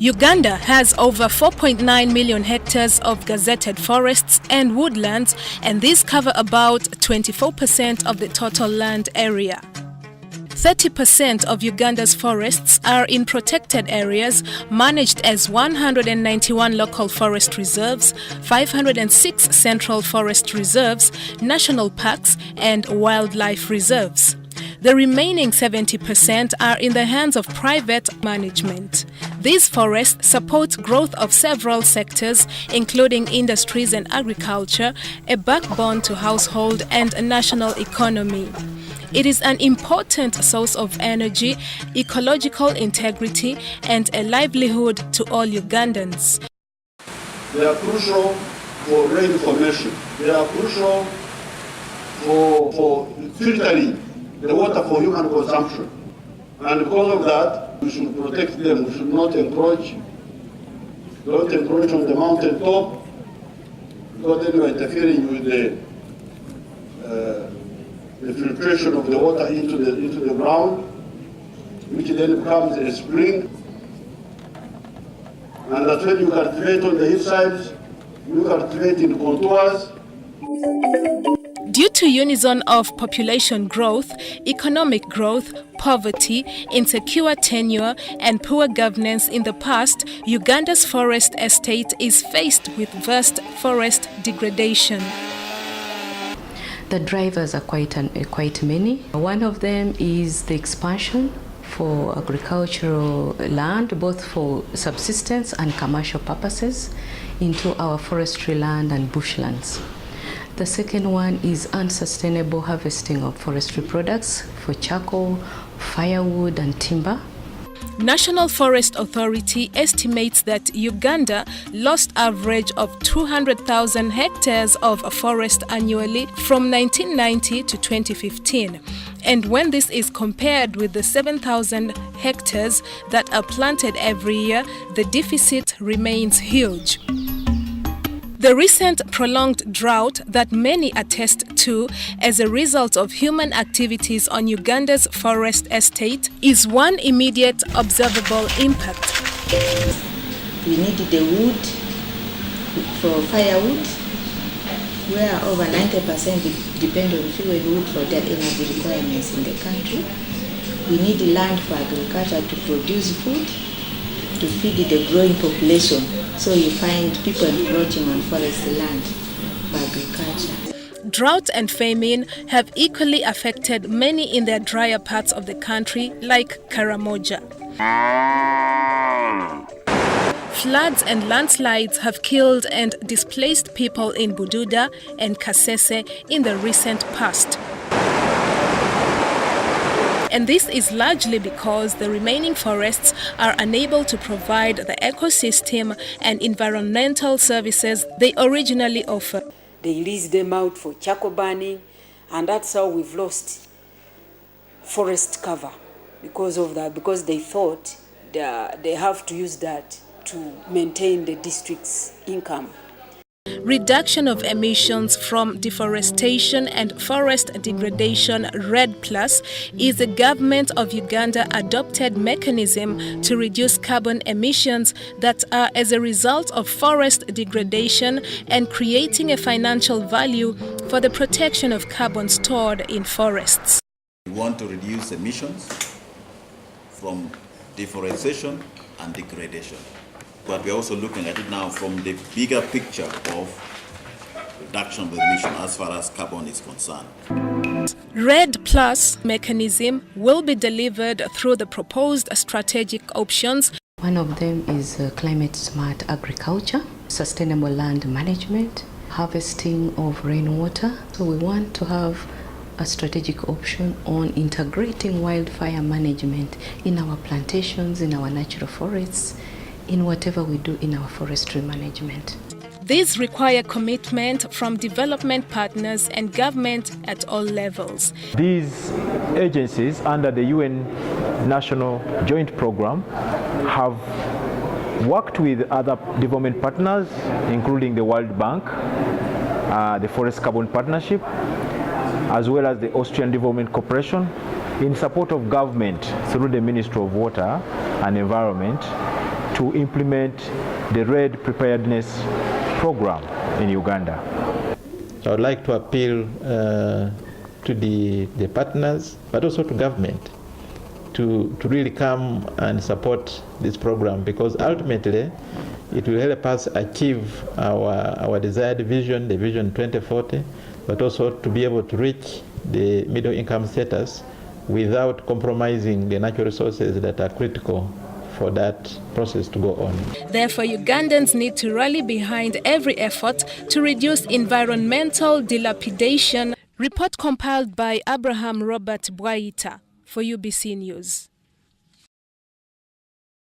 Uganda has over 4.9 million hectares of gazetted forests and woodlands, and these cover about 24% of the total land area. 30% of Uganda's forests are in protected areas managed as 191 local forest reserves, 506 central forest reserves, national parks and wildlife reserves. The remaining 70% are in the hands of private management. These forests support growth of several sectors, including industries and agriculture, a backbone to household and a national economy. It is an important source of energy, ecological integrity, and a livelihood to all Ugandans. They are crucial for rain formation. They are crucial for filtering the water for human consumption. And because of that, we should protect them. We should not encroach. Don't encroach on the mountain top, because then you are interfering with the filtration of the water into the ground, which then becomes a spring. And that's when you cultivate on the hillsides, you cultivate in contours. Due to unison of population growth, economic growth, poverty, insecure tenure, and poor governance in the past, Uganda's forest estate is faced with vast forest degradation. The drivers are quite many. One of them is the expansion for agricultural land, both for subsistence and commercial purposes, into our forestry land and bushlands. The second one is unsustainable harvesting of forestry products for charcoal, firewood and timber. National Forest Authority estimates that Uganda lost average of 200,000 hectares of forest annually from 1990 to 2015. And when this is compared with the 7,000 hectares that are planted every year, the deficit remains huge. The recent prolonged drought that many attest to as a result of human activities on Uganda's forest estate is one immediate observable impact. We need the wood for firewood, where over 90% depend on fuel wood for their energy requirements in the country. We need land for agriculture to produce food, to feed the growing population. So you find people encroaching on forest land for agriculture. Drought and famine have equally affected many in their drier parts of the country, like Karamoja. Floods and landslides have killed and displaced people in Bududa and Kasese in the recent past. And this is largely because the remaining forests are unable to provide the ecosystem and environmental services they originally offered. They lease them out for charcoal burning, and that's how we've lost forest cover because of that, because they thought they have to use that to maintain the district's income. Reduction of emissions from deforestation and forest degradation RED+ is a government of Uganda adopted mechanism to reduce carbon emissions that are as a result of forest degradation and creating a financial value for the protection of carbon stored in forests. We want to reduce emissions from deforestation and degradation. But we're also looking at it now from the bigger picture of reduction of emission as far as carbon is concerned. RED+ mechanism will be delivered through the proposed strategic options. One of them is climate smart agriculture, sustainable land management, harvesting of rainwater. So we want to have a strategic option on integrating wildfire management in our plantations, in our natural forests, in whatever we do in our forestry management. These require commitment from development partners and government at all levels. These agencies under the UN National Joint Program have worked with other development partners, including the World Bank, the Forest Carbon Partnership, as well as the Austrian Development Corporation, in support of government through the Ministry of Water and Environment to implement the RED preparedness program in Uganda. I would like to appeal to the partners, but also to government, to really come and support this program, because ultimately it will help us achieve our desired vision, the Vision 2040, but also to be able to reach the middle income status without compromising the natural resources that are critical for that process to go on. Therefore, Ugandans need to rally behind every effort to reduce environmental dilapidation. Report compiled by Abraham Robert Bwaita for UBC News.